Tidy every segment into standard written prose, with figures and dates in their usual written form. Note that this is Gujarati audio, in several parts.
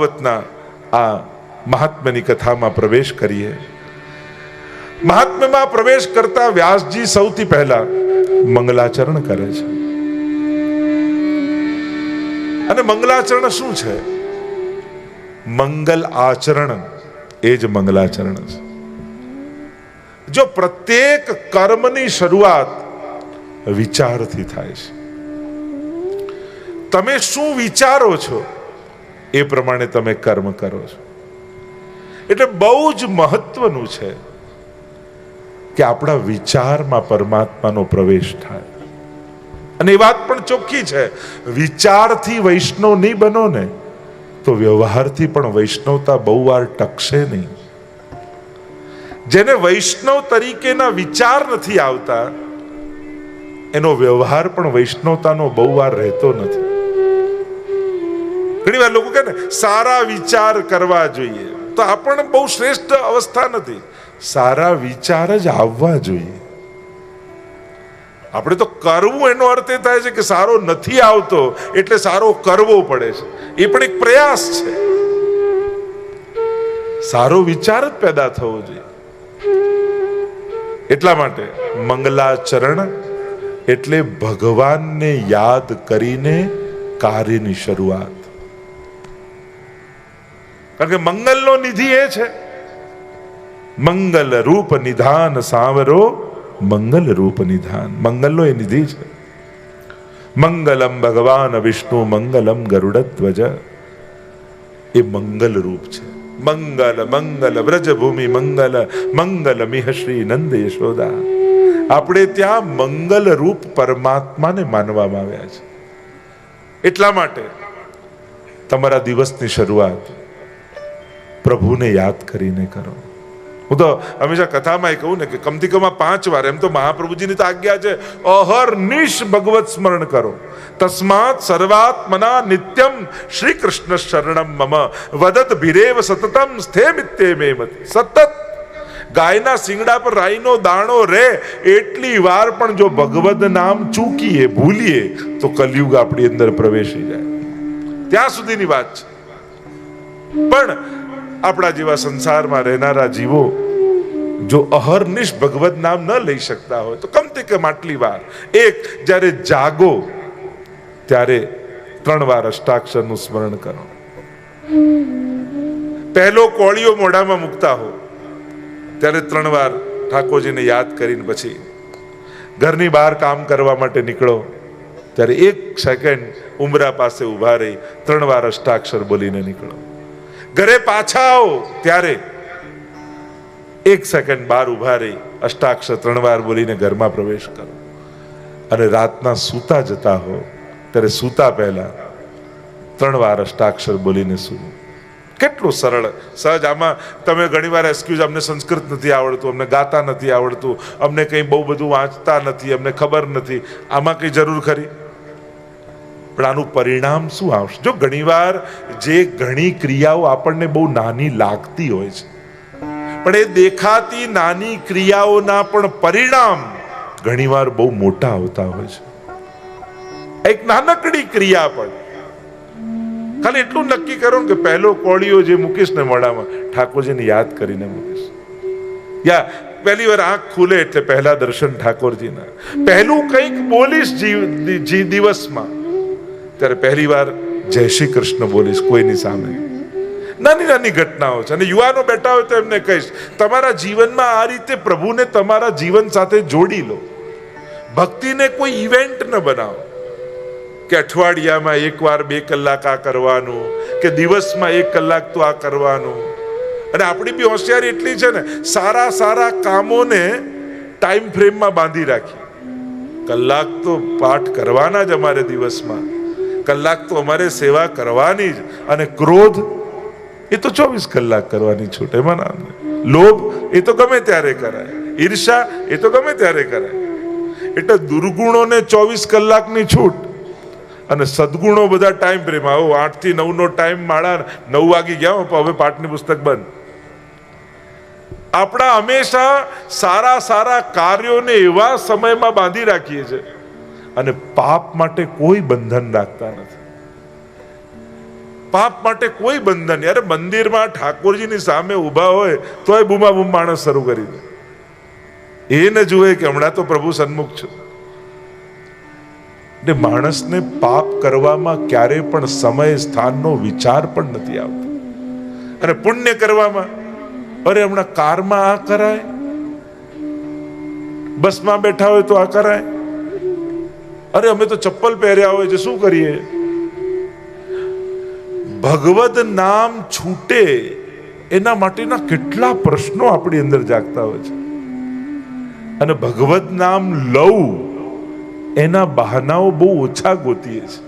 ભાગવતના આ મહાત્મ્યની કથામાં પ્રવેશ કરીએ. મહાત્મ્યમાં પ્રવેશ કરતા વ્યાસજી સૌથી પહેલા મંગલાચરણ કરે છે. અને મંગલાચરણ શું છે? મંગલ આચરણ એ જ મંગલાચરણ છે. જો પ્રત્યેક કર્મની શરૂઆત વિચારથી થાય છે. તમે શું વિચારો છો એ પ્રમાણે તમે કર્મ કરો છો. એટલે બહુ જ મહત્વનું છે કે આપણા વિચારમાં પરમાત્માનો પ્રવેશ થાય. અને એ વાત પણ ચોખ્ખી છે, વિચારથી વૈષ્ણવ નહીં બનો ને તો વ્યવહારથી પણ વૈષ્ણવતા બહુ વાર ટકશે નહીં. જેને વૈષ્ણવ તરીકેના વિચાર નથી આવતા એનો વ્યવહાર પણ વૈષ્ણવતાનો બહુ વાર રહેતો નથી. ઘણી વાર લોકો કહે ને સારા વિચાર કરવા જોઈએ, તો આ પણ બહુ શ્રેષ્ઠ અવસ્થા નથી. સારા વિચાર જ આવવા જોઈએ. આપણે તો કરવું એનો અર્થ એ થાય છે કે સારો નથી આવતો એટલે સારો કરવો પડે છે. એ પણ એક પ્રયાસ છે. સારો વિચાર જ પેદા થવો જોઈએ. એટલા માટે મંગલાચરણ એટલે ભગવાનને યાદ કરીને કાર્યની શરૂઆત. કારણ કે મંગલનો નિધિ એ છે, મંગલ રૂપ નિધાન સાવરો મંગલ રૂપ નિધાન. મંગલનો એ નિધિ છે. મંગલમ ભગવાન વિષ્ણુ મંગલમ ગરુડધ્વજ એ મંગલ રૂપ છે. મંગલ મંગલ વ્રજભૂમિ મંગલ મંગલ મિહ શ્રી નંદ યશોદા. આપણે ત્યાં મંગલ રૂપ પરમાત્માને માનવામાં આવ્યા છે. એટલા માટે તમારા દિવસની શરૂઆત પ્રભુને યાદ કરીને કરો. હું તો હંમેશા કથામાં કહું ને કે કમથી કમ 5 વાર, એમ તો મહાપ્રભુજીની તો આજ્ઞા છે અહર્નિશ ભગવત સ્મરણ કરો. તસ્માત સર્વાત્મના નિત્યમ શ્રી કૃષ્ણ શરણમ મમ વદત ભીરેવ સતતમ સ્થેમિત્તે મેમતિ. સતત ગાયના શિંગડા પર રાઈનો દાણો રે એટલી વાર પણ જો ભગવદ નામ ચૂકીએ, ભૂલીએ તો કલયુગ આપણી અંદર પ્રવેશી જાય. ત્યાં સુધીની વાત છે. પણ આપણા જેવા સંસારમાં રહેનારા જીવો જો અહર્નિશ ભગવદ નામ ન લઈ શકતા હોય તો કમથી કમ આટલી વાર, એક જ્યારે જાગો ત્યારે 3 વાર અષ્ટાક્ષરનું સ્મરણ કરો. પહેલો કોળિયો મોઢામાં મૂકતા હો ત્યારે 3 વાર ઠાકોરજીને યાદ કરીને પછી ઘરની બહાર કામ કરવા માટે નીકળો ત્યારે 1 સેકન્ડ ઉંબરા પાસે ઉભા રહી 3 વાર અષ્ટાક્ષર બોલીને નીકળો. ઘરે પાછા આવો ત્યારે 1 સેકન્ડ બહાર ઉભા રહી અષ્ટાક્ષર 3 વાર બોલીને ઘરમાં પ્રવેશ કરો. અને રાતના સૂતા જતા હો ત્યારે સૂતા પહેલા 3 વાર અષ્ટાક્ષર બોલીને સૂવું. કેટલું સરળ સહજ. આમાં તમે ઘણી વાર એક્સક્યુઝ, અમને સંસ્કૃત નથી આવડતું, અમને ગાતા નથી આવડતું, અમને કંઈ બહુ બધું વાંચતા નથી, અમને ખબર નથી. આમાં કઈ જરૂર ખરી? પણ આનું પરિણામ શું આવશે? જો ઘણીવાર જે ઘણી ક્રિયાઓ આપણને બહુ નાની લાગતી હોય છે, પણ એ દેખાતી નાની ક્રિયાઓના પણ પરિણામ ઘણીવાર બહુ મોટા આવતા હોય છે. એક નાનકડી ક્રિયા પણ ખાલી એટલું નક્કી કરો કે પહેલો કોળિયો જે મૂકીશ ને મોઢામાં ઠાકોરજીને યાદ કરીને મૂકીશ, યા પહેલી વાર આંખ ખુલે એટલે પહેલા દર્શન ઠાકોરજીના, પહેલું કંઈક બોલીશ દિવસમાં ત્યારે પહેલી વાર જય શ્રી કૃષ્ણ બોલીશ કોઈની સામે. નાની નાની ઘટનાઓ છે. અને યુવાનો બેઠા હોય તો એમને કહીશ તમારા જીવનમાં આ રીતે પ્રભુને તમારા જીવન સાથે જોડી લો. ભક્તિને કોઈ ઇવેન્ટ ન બનાવો કે અઠવાડિયામાં 1 વાર 2 કલાક આ કરવાનું કે દિવસમાં 1 કલાક તો આ કરવાનું. અને આપણી બી હોશિયારી એટલી છે ને, સારા સારા કામોને ટાઈમ ફ્રેમમાં બાંધી રાખી. કલાક તો પાઠ કરવાના જ અમારે દિવસમાં, કલાક તો અમારે સેવા કરવાની જ. અને ક્રોધ એ તો 24 કલાક કરવાની છૂટ. એમાં ના, લોભ એ તો ગમે ત્યારે કરાય, ઈર્ષા એ તો ગમે ત્યારે કરાય. એટલે દુર્ગુણોને 24 કલાકની છૂટ અને સદગુણો બધા ટાઈમ ફ્રેમ. 8 થી 9 નો ટાઈમ માળા 9 વાગી ગયા હવે પાઠની પુસ્તક બંધ. આપણા હંમેશા સારા સારા કાર્યોને એવા સમયમાં બાંધી રાખીએ છીએ અને પાપ માટે કોઈ બંધન રાખતા નથી. પાપ માટે કોઈ બંધન નહીં. અરે મંદિરમાં ઠાકોરજીની સામે ઊભા હોય તોય બૂમા બૂમ માણસ શરૂ કરી દે. એ ન જુએ કે હમણાં તો પ્રભુ સન્મુખ છું. ને માણસને પાપ કરવામાં ક્યારેય પણ સમય સ્થાનનો વિચાર પણ નથી આવતો. અને પુણ્ય કરવામાં, અરે હમણાં કારમાં આ કરાય, બસમાં બેઠા હોય તો આ કરાય, અરે અમે તો ચપ્પલ પહેર્યા હોય છે શું કરીએ. ભગવદ નામ છૂટે એના માટેના કેટલા પ્રશ્નો આપણી અંદર જાગતા હોય છે. અને ભગવદ નામ લઉં એના બહાનાઓ બહુ ઓછા ગોતીએ છે.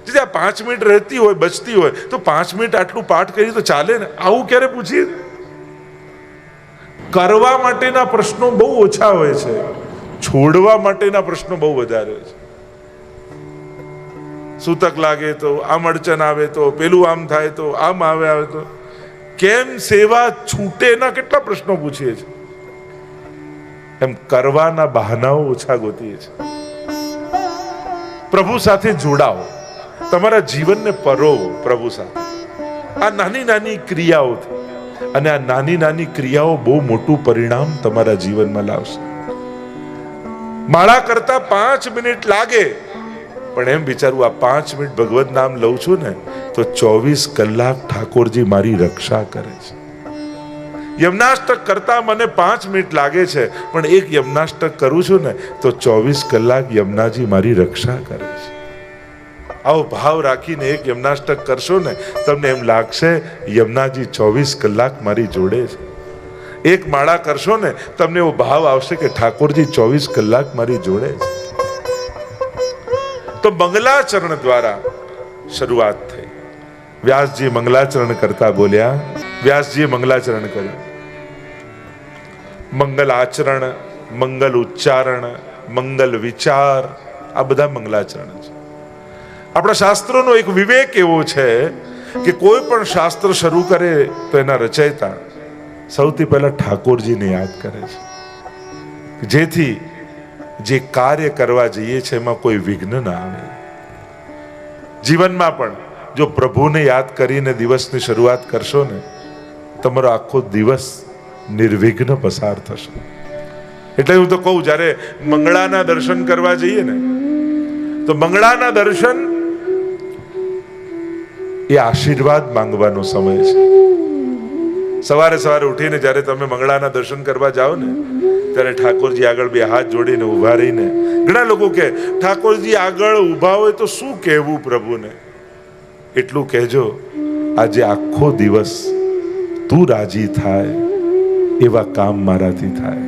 જે 5 મિનિટ રહેતી હોય, બચતી હોય તો 5 મિનિટ આટલું પાઠ કરી તો ચાલે ને, આવું ક્યારે પૂછીએ. કરવા માટેના પ્રશ્નો બહુ ઓછા હોય છે, છોડવા માટેના પ્રશ્નો બહુ વધારે હોય છે. સૂતક લાગે તો, આમ અડચણ આવે તો, પેલું આમ થાય તો, આમ આવે તો, કેમ સેવા છૂટે એના કેટલા પ્રશ્નો પૂછીએ છીએ. એમ કરવાના બહાનાઓ ઓછા ગોતીએ છીએ. પ્રભુ સાથે જોડાઓ, તમારા જીવનને પરોવો પ્રભુ સાથે આ નાની નાની ક્રિયાઓથી. અને આ નાની નાની ક્રિયાઓ બહુ મોટું પરિણામ તમારા જીવનમાં લાવશે. માળા કરતા 5 મિનિટ લાગે, પણ એમ વિચારું આ 5 મિનિટ ભગવત નામ લઉં છું ને તો 24 કલાક ઠાકોરજી મારી રક્ષા કરે છે. યમનાષ્ટક કરતા મને 5 મિનિટ લાગે છે, પણ એક યમનાષ્ટક કરું છું ને તો 24 કલાક યમનાજી મારી રક્ષા કરે છે. આવો ભાવ રાખીને એક યમનાષ્ટક કરશો ને તમને એમ લાગશે યમનાજી 24 કલાક મારી જોડે છે. એક માળા કરશો ને તમને એવો ભાવ આવશે કે ઠાકોરજી 24 કલાક મારી જોડે છે. તો મંગલાચરણ દ્વારા શરૂઆત થઈ. વ્યાસજી મંગલાચરણ કરતા બોલ્યા. વ્યાસજીએ મંગલાચરણ કર્યું. મંગલ આચરણ, મંગલ ઉચ્ચારણ, મંગલ વિચાર, આ બધા મંગલાચરણ છે. આપણા શાસ્ત્રોનો એક વિવેક એવો છે કે કોઈ પણ શાસ્ત્ર શરૂ કરે તો એના રચયિતા સૌથી પહેલા ઠાકોરજીને યાદ કરે છે, જેથી જે કાર્ય કરવા જઈએ છે એમાં કોઈ વિઘ્ન ના આવે. જીવનમાં પણ જો પ્રભુને યાદ કરીને દિવસની શરૂઆત કરશો ને તમારો આખો દિવસ નિર્વિઘ્ન પસાર થશે. એટલે હું તો કહું, જ્યારે મંગળાના દર્શન કરવા જઈએ ને તો મંગળાના દર્શન એ આશીર્વાદ માંગવાનો સમય છે. સવારે સવારે ઉઠીને જ્યારે તમે મંગળાના દર્શન કરવા જાઓ ને ત્યારે ઠાકોરજી આગળ બે હાથ જોડીને ઊભા રહીને, ઘણા લોકો કે ઠાકોરજી આગળ ઊભા હોય તો શું કહેવું પ્રભુને, એટલું કહેજો આજે આખો દિવસ તું રાજી થાય એવા કામ મારાથી થાય,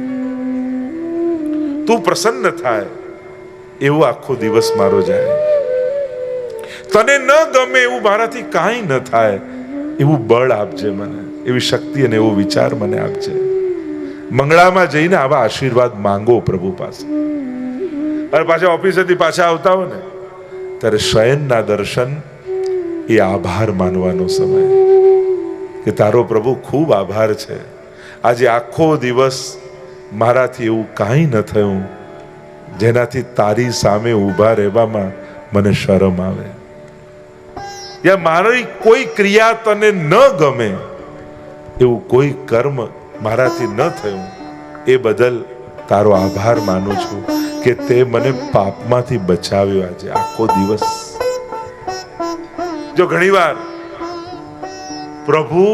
તું પ્રસન્ન થાય એવો આખો દિવસ મારો જાય, તને ન ગમે એવું મારાથી કાંઈ ન થાય એવું બળ આપજે મને, એવી શક્તિ અને એવો વિચાર મને આપજે. મંગળામાં જઈને આવા આશીર્વાદ માંગો પ્રભુ પાસે. અને પાછા ઓફિસેથી પાછા આવતા હો ને ત્યારે શયનના દર્શન એ આભાર માનવાનો સમય કે તારો પ્રભુ ખૂબ આભાર છે, આજે આખો દિવસ મારાથી એવું કાંઈ ન થયું જેનાથી તારી સામે ઊભા રહેવામાં મને શરમ આવે, યા મારી કોઈ ક્રિયા તને ન ગમે, એવું કોઈ કર્મ મારાથી ન થયું, એ બદલ તારો આભાર માનું છું કે તે મને પાપમાંથી બચાવ્યો આજે આખો દિવસ. જો ઘણીવાર પ્રભુ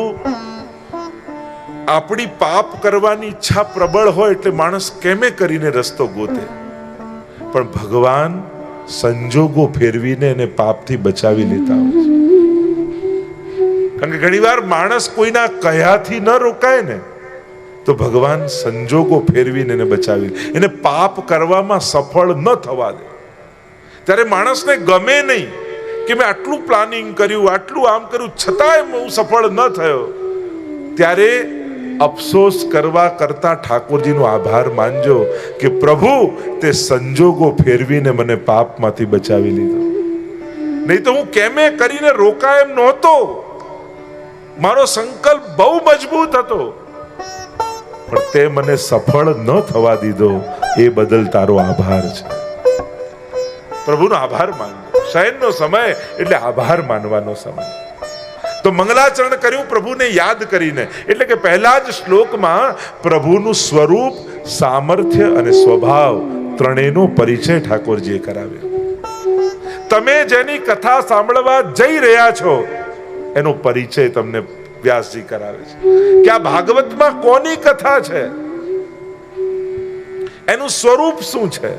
આપણી પાપ કરવાની ઈચ્છા પ્રબળ હોય એટલે માણસ કેમે કરીને રસ્તો ગોતે, પણ ભગવાન સંજોગો ફેરવીને એને પાપથી બચાવી લેતા હોય છે. કારણ કે ઘણીવાર માણસ કોઈના કયાથી ન રોકાય ને તો ભગવાન સંજોગો ફેરવીને એને બચાવી, એને પાપ કરવામાં સફળ ન થવા દે. ત્યારે માણસને ગમે નહીં કે મેં આટલું પ્લાનિંગ કર્યું, આટલું આમ કર્યું, છતાંય હું સફળ ન થયો, ત્યારે અફસોસ કરવા કરતા ઠાકોરજીનો આભાર માનજો કે પ્રભુ તે સંજોગો ફેરવીને મને પાપમાંથી બચાવી લીધો, નહીં તો હું કેમે કરીને રોકાય એમ નહોતો, મારો સંકલ્પ બહુ મજબૂત હતો, પણ તે મને સફળ ન થવા દીધો, એ બદલ તારો આભાર છે. પ્રભુનો આભાર માનજો, શયનનો સમય એટલે આભાર માનવાનો સમય. તો મંગલાચરણ કર્યું પ્રભુને યાદ કરીને, એટલે કે પહેલા જ શ્લોકમાં પ્રભુનું સ્વરૂપ, સામર્થ્ય અને સ્વભાવ ત્રણેયનો પરિચય ઠાકોરજીએ કરાવ્યો. તમે જેની કથા સાંભળવા જઈ રહ્યા છો એનો પરિચય તમને વ્યાસજી કરાવે છે કે આ ભાગવતમાં કોની કથા છે, એનું સ્વરૂપ શું છે.